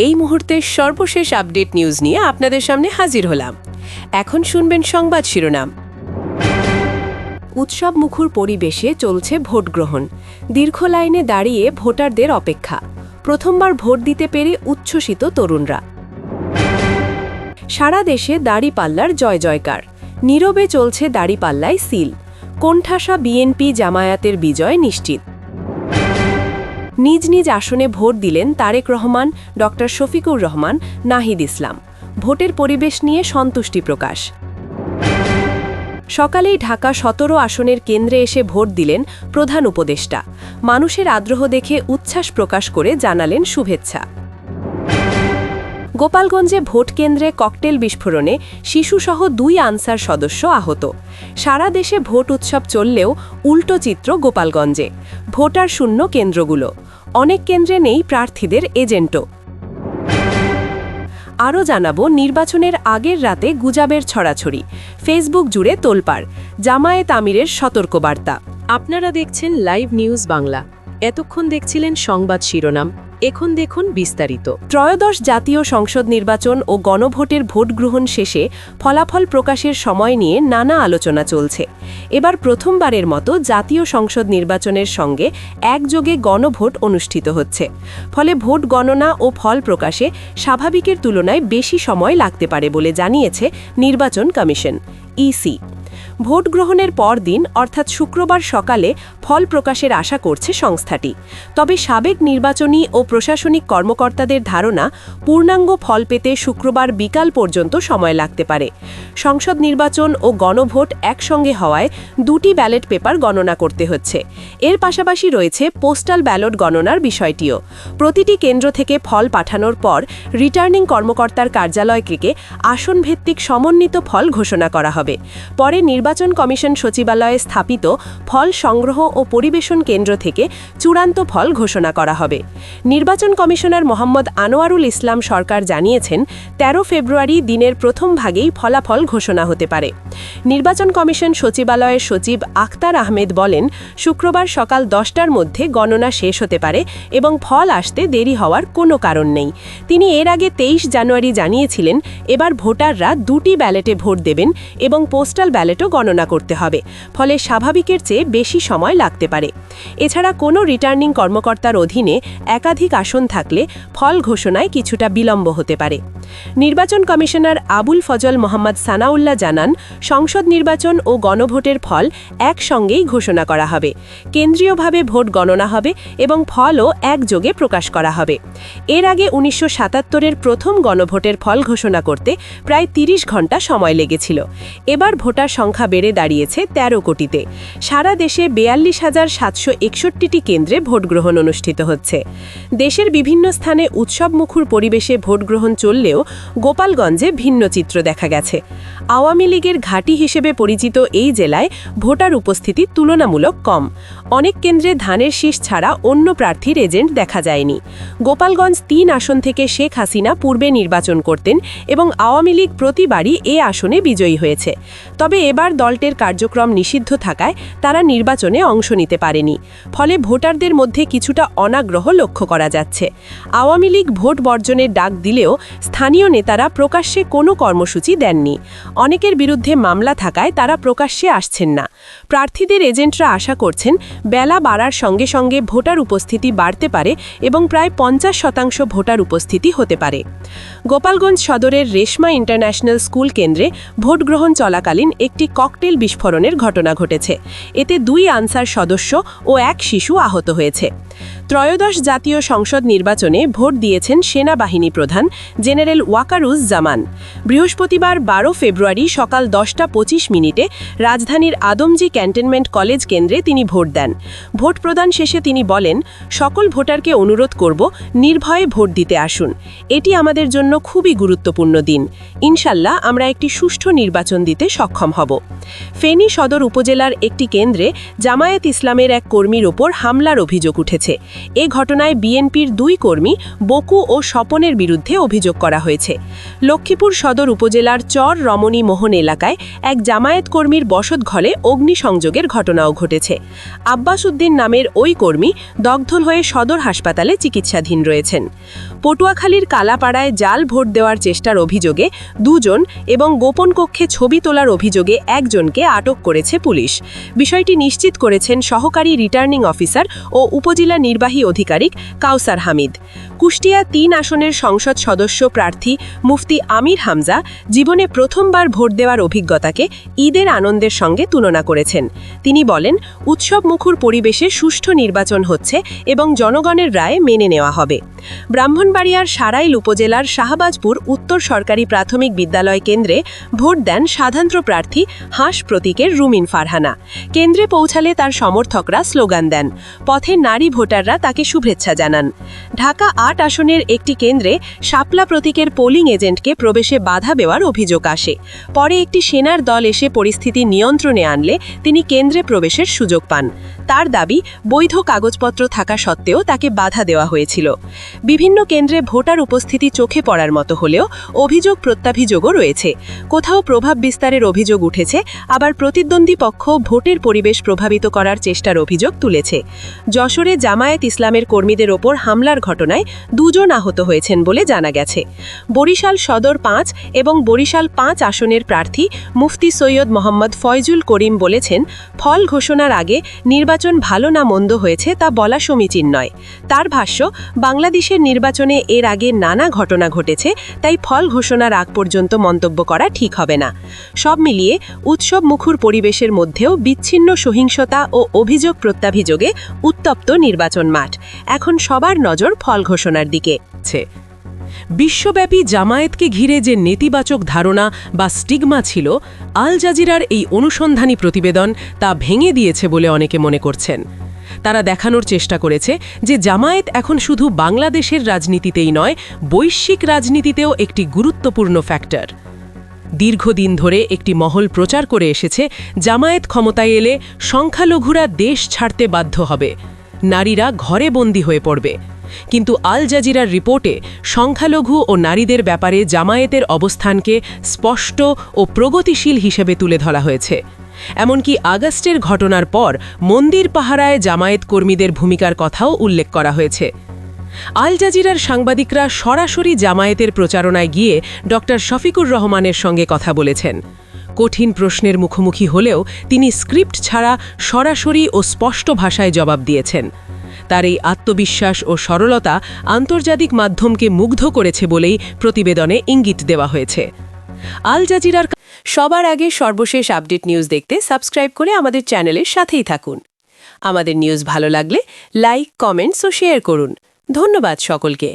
এই মুহূর্তের সর্বশেষ আপডেট নিউজ নিয়ে আপনাদের সামনে হাজির হলাম। এখন শুনবেন সংবাদ শিরোনাম। উৎসব মুখর পরিবেশে চলছে ভোট গ্রহণ। দীর্ঘ লাইনে দাঁড়িয়ে ভোটারদের অপেক্ষা। প্রথমবার ভোট দিতে পেরে উচ্ছ্বসিত তরুণরা। সারা দেশে দাড়িপাল্লার জয় জয়কার। নীরবে চলছে দাড়িপাল্লায় সিল। কোণঠাসা বিএনপি জামায়াতের বিজয় নিশ্চিত। নিজ নিজ আসনে ভোট দিলেন তারেক রহমান, ড শফিকুর রহমান, নাহিদ ইসলাম। ভোটের পরিবেশ নিয়ে সন্তুষ্টি প্রকাশ। সকালেই ঢাকা ১৭ আসনের কেন্দ্রে এসে ভোট দিলেন প্রধান উপদেষ্টা। মানুষের আগ্রহ দেখে উচ্ছ্বাস প্রকাশ করে জানালেন শুভেচ্ছা। গোপালগঞ্জে ভোট কেন্দ্রে ককটেল বিস্ফোরণে শিশুসহ ২ আনসার সদস্য আহত। সারা দেশে ভোট উৎসব চললেও উল্টো চিত্র গোপালগঞ্জে। ভোটার শূন্য কেন্দ্রগুলো। অনেক কেন্দ্রে নেই প্রার্থীদের এজেন্টও। আরও জানাবো, নির্বাচনের আগের রাতে গুজবের ছড়াছড়ি। ফেসবুক জুড়ে তোলপাড়। জামায়াত আমিরের সতর্কবার্তা। আপনারা দেখছেন লাইভ নিউজ বাংলা। এতক্ষণ দেখছিলেন সংবাদ শিরোনাম, এখন দেখুন বিস্তারিত। ত্রয়োদশ জাতীয় সংসদ নির্বাচন ও গণভোটের ভোট গ্রহণ শেষে ফলাফল প্রকাশের সময় নিয়ে নানা আলোচনা চলছে। এবার প্রথমবারের মতো জাতীয় সংসদ নির্বাচনের সঙ্গে একযোগে গণভোট অনুষ্ঠিত হচ্ছে। ফলে ভোট গণনা ও ফল প্রকাশে স্বাভাবিকের তুলনায় বেশি সময় লাগতে পারে বলে জানিয়েছে নির্বাচন কমিশন, ইসি। ভোট গ্রহণের পরদিন অর্থাৎ শুক্রবার সকালে ফল প্রকাশের আশা করছে সংস্থাটি। তবে সাবেক নির্বাচনী ও প্রশাসনিক কর্মকর্তাদের ধারণা, পূর্ণাঙ্গ ফল পেতে শুক্রবার বিকাল পর্যন্ত সময় লাগতে পারে। সংসদ নির্বাচন ও গণভোট একসঙ্গে হওয়ায় 2টি ব্যালট পেপার গণনা করতে হচ্ছে। এর পাশাপাশি রয়েছে পোস্টাল ব্যালট গণনার বিষয়টিও। প্রতিটি কেন্দ্র থেকে ফল পাঠানোর পর রিটার্নিং কর্মকর্তার কার্যালয় থেকে আসনভিত্তিক সমন্বিত ফল ঘোষণা করা হবে। পরে নির্বাচন কমিশন সচিবালয়ে স্থাপিত ফল সংগ্রহ ও পরিবেশন কেন্দ্র থেকে চূড়ান্ত ফল ঘোষণা করা হবে। নির্বাচন কমিশনার মোহাম্মদ আনোয়ারুল ইসলাম সরকার জানিয়েছেন, 13 ফেব্রুয়ারি দিনের প্রথম ভাগেই ফলাফল ঘোষণা হতে পারে। নির্বাচন কমিশন সচিবালয়ের সচিব আখতার আহমেদ বলেন, শুক্রবার সকাল 10টার মধ্যে গণনা শেষ হতে পারে এবং ফল আসতে দেরি হওয়ার কোনো কারণ নেই। তিনি এর আগে 23 জানুয়ারি জানিয়েছিলেন, এবার ভোটাররা 2টি ব্যালটে ভোট দেবেন এবং পোস্টাল ব্যালটও গণনা করতে হবে। ফলে স্বাভাবিকের চেয়ে বেশি সময় লাগতে পারে। এছাড়া কোনো রিটার্নিং কর্মকর্তার অধীনে একাধিক আসন থাকলে ফল ঘোষণায় কিছুটা বিলম্ব হতে পারে। নির্বাচন কমিশনার আবুল ফজল মোহাম্মদ সানাউল্লাহ জানান, সংসদ নির্বাচন ও গণভোটের ফল একসঙ্গেই ঘোষণা করা হবে। কেন্দ্রীয়ভাবে ভোট গণনা হবে এবং ফলও একযোগে প্রকাশ করা হবে। এর আগে 1977-এর প্রথম গণভোটের ফল ঘোষণা করতে প্রায় 30 ঘণ্টা সময় লেগেছিল। এবার ভোটার সংখ্যা বেড়ে দাঁড়িয়েছে 13 কোটিতে। সারা দেশে 42,761টি কেন্দ্রে ভোট গ্রহণ অনুষ্ঠিত হচ্ছে। দেশের বিভিন্ন স্থানে উৎসবমুখর পরিবেশে ভোট গ্রহণ চললেও গোপালগঞ্জে ভিন্ন চিত্র দেখা গেছে। আওয়ামী লীগের ঘাঁটি হিসেবে পরিচিত এই জেলায় ভোটার উপস্থিতি তুলনামূলক কম। অনেক কেন্দ্রে ধানের শীষ ছাড়া অন্য প্রার্থীর এজেন্ট দেখা যায়নি। গোপালগঞ্জ 3 আসন থেকে শেখ হাসিনা পূর্বে নির্বাচন করতেন এবং আওয়ামী লীগ প্রতিবারই এ আসনে বিজয়ী হয়েছে। তবে এবার দলটির কার্যক্রম নিষিদ্ধ থাকায় তারা নির্বাচনে অংশ নিতে পারেনি। ফলে ভোটারদের মধ্যে কিছুটা অনাগ্রহ লক্ষ্য করা যাচ্ছে। আওয়ামী লীগ ভোট বর্জনের ডাক দিলেও স্থানীয় নেতারা প্রকাশ্যে কোনো কর্মসূচি দেননি। অনেকের বিরুদ্ধে মামলা থাকায় তারা প্রকাশ্যে আসছেন না। প্রার্থীদের এজেন্টরা আশা করছেন, বেলা বাড়ার সঙ্গে সঙ্গে ভোটার উপস্থিতি বাড়তে পারে এবং প্রায় 50% ভোটার উপস্থিতি হতে পারে। গোপালগঞ্জ সদরের রেশমা ইন্টারন্যাশনাল স্কুল কেন্দ্রে ভোট গ্রহণ চলাকালীন একটি ককটেল বিস্ফোরণের ঘটনা ঘটেছে। এতে 2 আনসার সদস্য ও 1 শিশু আহত হয়েছে। ত্রয়োদশ জাতীয় সংসদ নির্বাচনে ভোট দিয়েছেন সেনাবাহিনী প্রধান জেনারেল ওয়াকারুজ জামান। বৃহস্পতিবার 12 ফেব্রুয়ারি সকাল 10:25 রাজধানীর আদমজি ক্যান্টনমেন্ট কলেজ কেন্দ্রে তিনি ভোট দেন। ভোট প্রদান শেষে তিনি বলেন, সকল ভোটারকে অনুরোধ করব, নির্ভয়ে ভোট দিতে আসুন। এটি আমাদের জন্য খুবই গুরুত্বপূর্ণ দিন। ইনশাল্লাহ আমরা একটি সুষ্ঠু নির্বাচন দিতে সক্ষম হব। ফেনী সদর উপজেলার একটি কেন্দ্রে জামায়াত ইসলামের এক কর্মীর ওপর হামলার অভিযোগ উঠেছে। এ ঘটনায় বিএনপির 2 কর্মী বকু ও স্বপনের বিরুদ্ধে অভিযোগ করা হয়েছে। লক্ষ্মীপুর সদর উপজেলার চর রমণী মোহন এলাকায় এক জামায়াত কর্মীর বসতঘরে অগ্নিসংযোগের ঘটনাও ঘটেছে। আব্বাস উদ্দিন নামের ওই কর্মী দগ্ধ হয়ে সদর হাসপাতালে চিকিৎসাধীন রয়েছেন। পটুয়াখালীর কালাপাড়ায় জাল ভোট দেওয়ার চেষ্টার অভিযোগে 2 জন এবং গোপন কক্ষে ছবি তোলার অভিযোগে 1 জনকে আটক করেছে পুলিশ। বিষয়টি নিশ্চিত করেছেন সহকারী রিটার্নিং অফিসার ও উপজেলা নির্বাহী আধিকারিক কাউসার হামিদ। কুষ্টিয়া 3 আসনের সংসদ সদস্য প্রার্থী মুফতি আমির হামজা জীবনে প্রথমবার ভোট দেওয়ার অভিজ্ঞতাকে ঈদের আনন্দের সঙ্গে তুলনা করেছেন। তিনি বলেন, উৎসবমুখর পরিবেশে সুষ্ঠু নির্বাচন হচ্ছে এবং জনগণের রায় মেনে নেওয়া হবে। ব্রাহ্মণবাড়িয়ার সারাইল উপজেলার শাহবাজপুর উত্তর সরকারি প্রাথমিক বিদ্যালয় কেন্দ্রে ভোট দেন সাধারণ প্রার্থী হাঁস প্রতীকের রুমিন ফারহানা। কেন্দ্রে পৌঁছালে তার সমর্থকরা স্লোগান দেন। পথে নারী ভোটাররা তাকে শুভেচ্ছা জানান। ঢাকা 8 আসনের একটি কেন্দ্রে শাপলা প্রতীকের পোলিং এজেন্টকে প্রবেশে বাধা দেওয়ার অভিযোগ আসে। পরে একটি সেনার দল এসে পরিস্থিতি নিয়ন্ত্রণে আনলে তিনি কেন্দ্রে প্রবেশের সুযোগ পান। তার দাবি, বৈধ কাগজপত্র থাকা সত্ত্বেও তাকে বাধা দেওয়া হয়েছিল। বিভিন্ন কেন্দ্রে ভোটার উপস্থিতি চোখে পড়ার মতো হলেও অভিযোগ প্রত্যাভিযোগও রয়েছে। কোথাও প্রভাব বিস্তারের অভিযোগ উঠেছে, আবার প্রতিদ্বন্দ্বী পক্ষ ভোটের পরিবেশ প্রভাবিত করার চেষ্টার অভিযোগ তুলেছে। যশোরে জামায়াত ইসলামের কর্মীদের ওপর হামলার ঘটনায় 2 জন আহত হয়েছেন বলে জানা গেছে। বরিশাল সদর 5 এবং বরিশাল 5 আসনের প্রার্থী মুফতি সৈয়দ মোহাম্মদ ফয়জুল করিম বলেছেন, ফল ঘোষণার আগে নির্বাচন ভালো না মন্দ হয়েছে তা বলা সমীচীন নয়। তার ভাষ্য, বাংলাদেশের নির্বাচনে এর আগে নানা ঘটনা ঘটেছে, তাই ফল ঘোষণার আগ পর্যন্ত মন্তব্য করা ঠিক হবে না। সব মিলিয়ে উৎসবমুখর পরিবেশের মধ্যেও বিচ্ছিন্ন সহিংসতা ও অভিযোগ প্রত্যাভিযোগে উত্তপ্ত নির্বাচন মাঠ। এখন সবার নজর ফল ঘোষণার দিকে। বিশ্বব্যাপী জামায়াতকে ঘিরে যে নেতিবাচক ধারণা বা স্টিগমা ছিল, আল জাজিরার এই অনুসন্ধানী প্রতিবেদন তা ভেঙে দিয়েছে বলে অনেকে মনে করছেন। তারা দেখানোর চেষ্টা করেছে যে জামায়াত এখন শুধু বাংলাদেশের রাজনীতিতেই নয়, বৈশ্বিক রাজনীতিতেও একটি গুরুত্বপূর্ণ ফ্যাক্টর। দীর্ঘদিন ধরে একটি মহল প্রচার করে এসেছে, জামায়াত ক্ষমতায় এলে সংখ্যালঘুরা দেশ ছাড়তে বাধ্য হবে, নারীরা ঘরে বন্দী হয়ে পড়বে। কিন্তু আল জাজিরার রিপোর্টে সংখ্যালঘু ও নারীদের ব্যাপারে জামায়াতের অবস্থানকে স্পষ্ট ও প্রগতিশীল হিসেবে তুলে ধরা হয়েছে। এমনকি আগস্টের ঘটনার পর মন্দির পাহারায় জামায়াত কর্মীদের ভূমিকার কথাও উল্লেখ করা হয়েছে। আল জাজিরার সাংবাদিকরা সরাসরি জামায়াতের প্রচারণায় গিয়ে ডক্টর শফিকুর রহমানের সঙ্গে কথা বলেছেন। কঠিন প্রশ্নের মুখোমুখি হলেও তিনি স্ক্রিপ্ট ছাড়া সরাসরি ও স্পষ্ট ভাষায় জবাব দিয়েছেন। তার এই আত্মবিশ্বাস ও সরলতা আন্তর্জাতিক মাধ্যমকে মুগ্ধ করেছে বলেই প্রতিবেদনে ইঙ্গিত দেওয়া হয়েছে। আল জাজিরার সবার আগে সর্বশেষ আপডেট নিউজ দেখতে সাবস্ক্রাইব করে আমাদের চ্যানেলের সাথেই থাকুন। আমাদের নিউজ ভালো লাগলে লাইক, কমেন্টস ও শেয়ার করুন। ধন্যবাদ সকলকে।